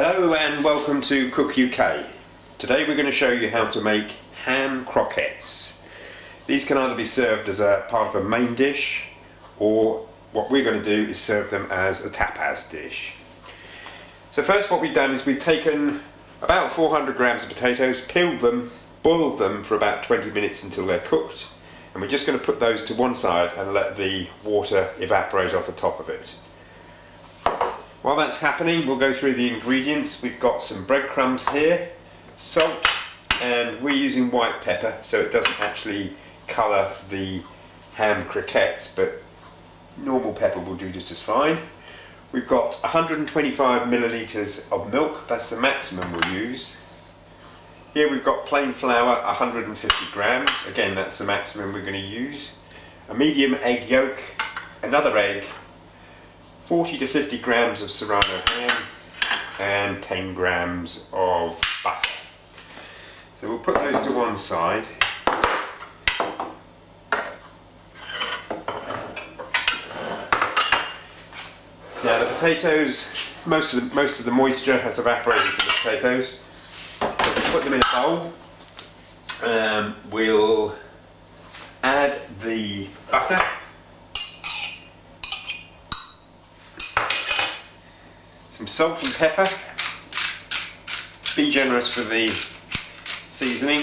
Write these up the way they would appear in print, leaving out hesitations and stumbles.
Hello and welcome to Cook UK. Today we're going to show you how to make ham croquettes. These can either be served as a part of a main dish, or what we're going to do is serve them as a tapas dish. So first, what we've done is we've taken about 400 grams of potatoes, peeled them, boiled them for about 20 minutes until they're cooked, and we're just going to put those to one side and let the water evaporate off the top of it. While that's happening, we'll go through the ingredients. We've got some breadcrumbs here, salt, and we're using white pepper so it doesn't actually colour the ham croquettes, but normal pepper will do just as fine. We've got 125 millilitres of milk, that's the maximum we'll use. Here we've got plain flour, 150 grams, again that's the maximum we're going to use. A medium egg yolk, another egg, 40 to 50 grams of serrano ham, and 10 grams of butter. So we'll put those to one side. Now the potatoes, most of the moisture has evaporated from the potatoes. So we'll put them in a bowl. We'll add the butter. Some salt and pepper. Be generous for the seasoning.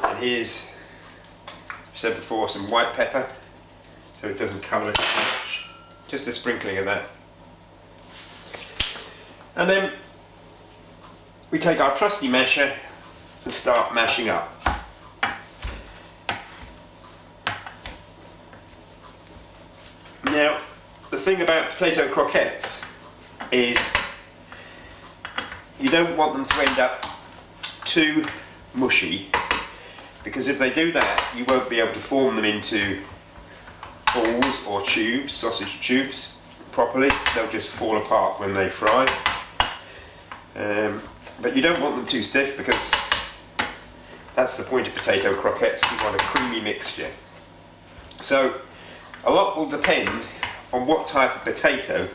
And here's, I said before, some white pepper, so it doesn't colour it too much. Just a sprinkling of that. And then we take our trusty masher and start mashing up. Now, the thing about potato croquettes is you don't want them to end up too mushy, because if they do that you won't be able to form them into balls or tubes, sausage tubes, properly. They'll just fall apart when they fry. But you don't want them too stiff, because that's the point of potato croquettes. We want a creamy mixture. So a lot will depend on what type of potato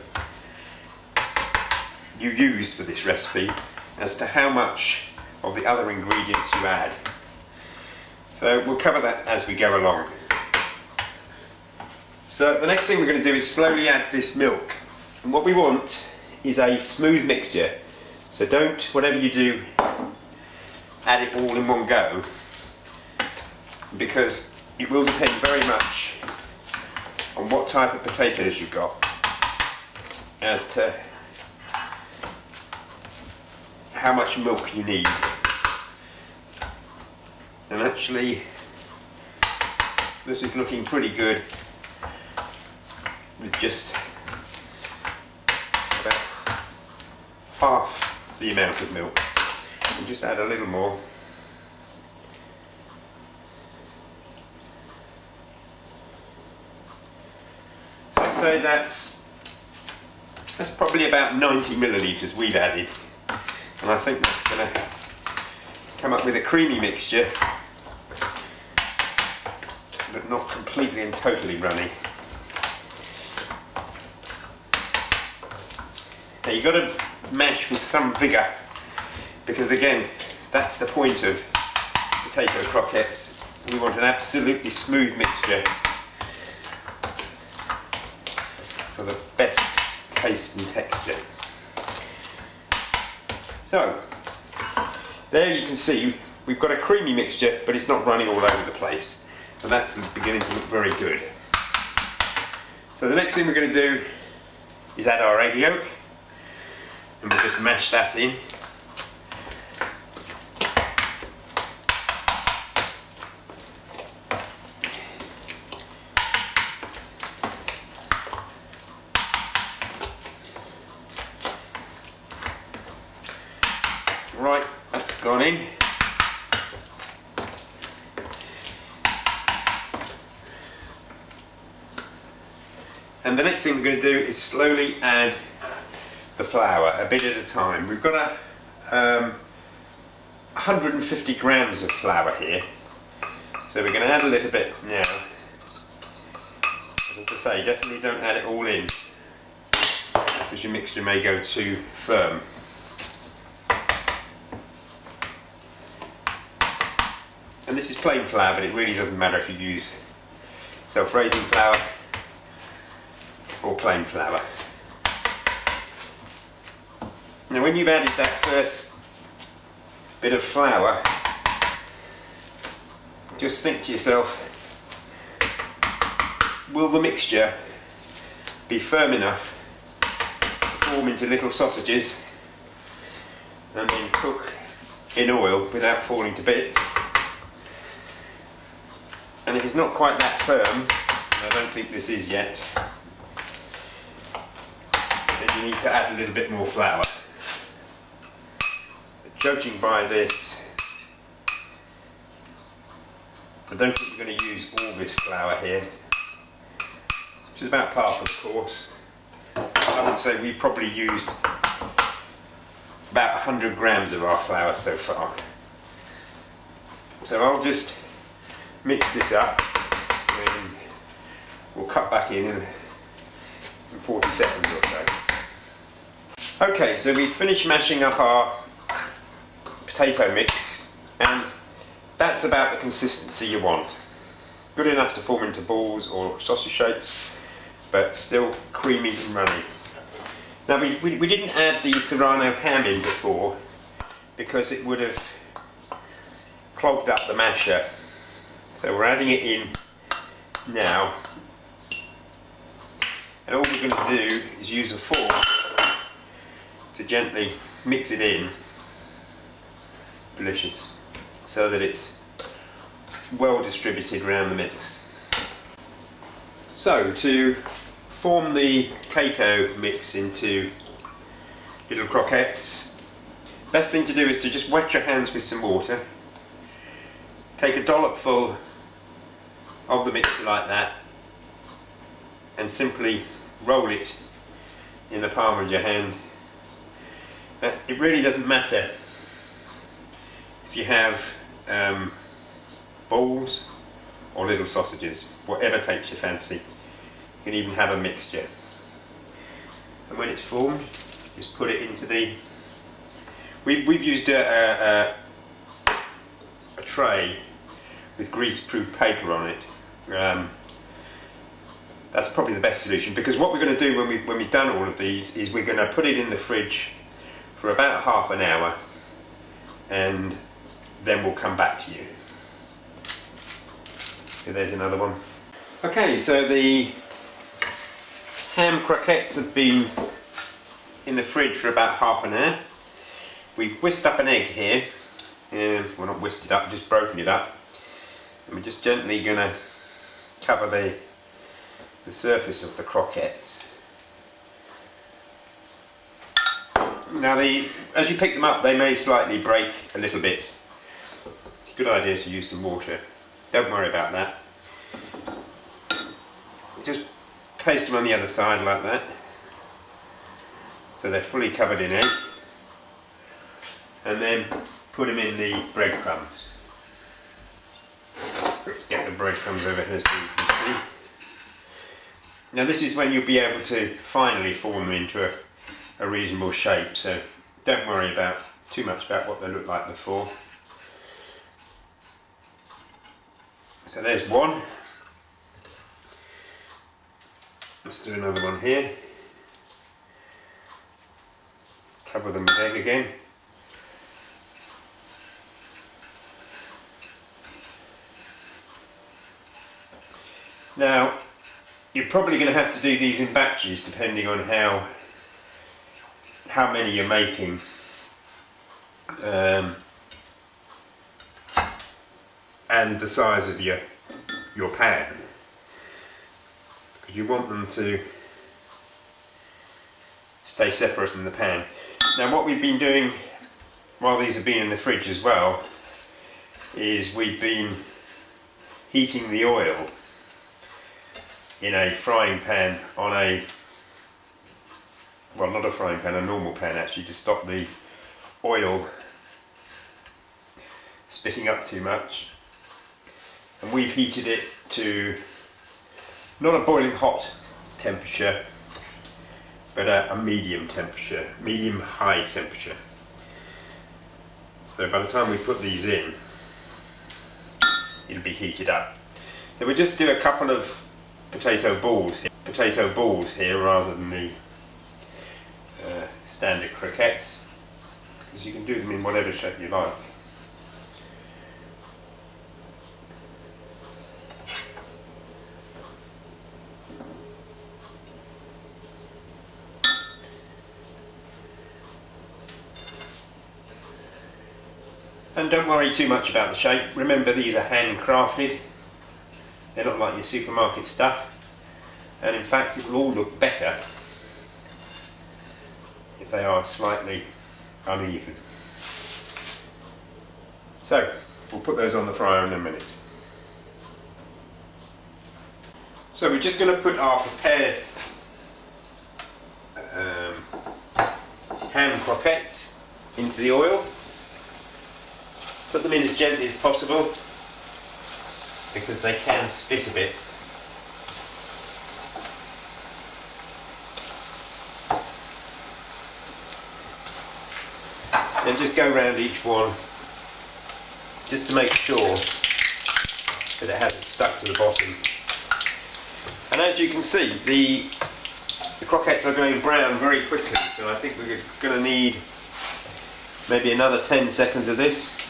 you use for this recipe as to how much of the other ingredients you add. So we'll cover that as we go along. So the next thing we're going to do is slowly add this milk. And what we want is a smooth mixture. So don't, whatever you do, add it all in one go, because it will depend very much on what type of potatoes you've got as to how much milk you need. And actually this is looking pretty good with just about half the amount of milk. We'll just add a little more. So that's probably about 90 millilitres we've added, and I think that's going to come up with a creamy mixture, but not completely and totally runny. Now you've got to mash with some vigour, because again, that's the point of potato croquettes. We want an absolutely smooth mixture for the best taste and texture. So, there you can see we've got a creamy mixture, but it's not running all over the place. So that's beginning to look very good. So the next thing we're going to do is add our egg yolk, and we'll just mash that in. Right, that's gone in. And the next thing we're going to do is slowly add the flour, a bit at a time. We've got 150 grams of flour here, so we're going to add a little bit now. But as I say, definitely don't add it all in. because your mixture may go too firm. And this is plain flour, but it really doesn't matter if you use self-raising flour or plain flour. Now when you've added that first bit of flour, just think to yourself, will the mixture be firm enough to form into little sausages and then cook in oil without falling to bits? And if it's not quite that firm, and I don't think this is yet, then you need to add a little bit more flour. But judging by this, I don't think we're going to use all this flour here, which is about par for the course. I would say we probably used about 100 grams of our flour so far. So I'll just mix this up and we'll cut back in 40 seconds or so. Okay, so we've finished mashing up our potato mix, and that's about the consistency you want. Good enough to form into balls or sausage shapes, but still creamy and runny. Now we didn't add the Serrano ham in before because it would have clogged up the masher. So we're adding it in now, and all we're going to do is use a fork to gently mix it in, delicious, so that it's well distributed around the mix. So to form the potato mix into little croquettes, best thing to do is to just wet your hands with some water. Take a dollop full of the mixture like that and simply roll it in the palm of your hand. It really doesn't matter if you have balls or little sausages, whatever takes your fancy. You can even have a mixture. And when it's formed, just put it into the... We've used a tray with grease-proof paper on it. That's probably the best solution, because what we're going to do when we've done all of these is we're going to put it in the fridge for about half an hour, and then we'll come back to you. So there's another one. Okay, so the ham croquettes have been in the fridge for about half an hour. We've whisked up an egg here. Well, not whisked it up, just broken it up. And we're just gently going to cover the surface of the croquettes. Now, as you pick them up, they may slightly break a little bit. It's a good idea to use some water. Don't worry about that. Just paste them on the other side like that, so they're fully covered in egg, and then put them in the breadcrumbs. Let's get the breadcrumbs over here so you can see. Now this is when you'll be able to finally form them into a reasonable shape, so don't worry about too much about what they look like before. So there's one. Let's do another one here. Cover them with egg again. Now, you're probably going to have to do these in batches depending on how many you're making. And the size of your pan. Because you want them to stay separate in the pan. Now what we've been doing while these have been in the fridge as well is we've been heating the oil in a frying pan on a, well, not a frying pan, a normal pan actually, to stop the oil spitting up too much. And we've heated it to not a boiling hot temperature, but at a medium temperature, medium-high temperature. So by the time we put these in, it'll be heated up. So we'll just do a couple of potato balls here rather than the standard croquettes, because you can do them in whatever shape you like. And don't worry too much about the shape. Remember, these are handcrafted. They're not like your supermarket stuff. And in fact, it will all look better if they are slightly uneven. So, we'll put those on the fryer in a minute. So we're just going to put our prepared ham croquettes into the oil. Put them in as gently as possible, because they can spit a bit. And just go around each one just to make sure that it hasn't stuck to the bottom. And as you can see, the croquettes are going brown very quickly, so I think we're going to need maybe another 10 seconds of this.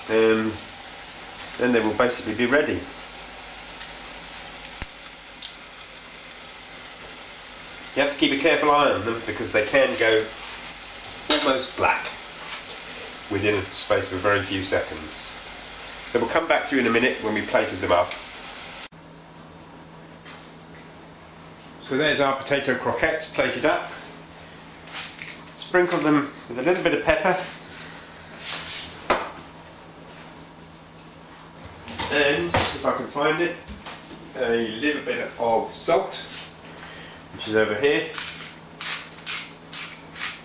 Then they will basically be ready. You have to keep a careful eye on them, because they can go almost black within a space of a very few seconds. So we'll come back to you in a minute when we plated them up. So there's our potato croquettes plated up. Sprinkle them with a little bit of pepper. And, if I can find it, a little bit of salt, which is over here,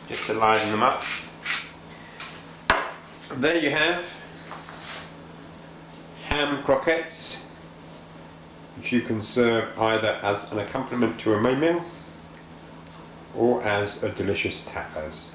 just to liven them up. And there you have ham croquettes, which you can serve either as an accompaniment to a main meal or as a delicious tapas.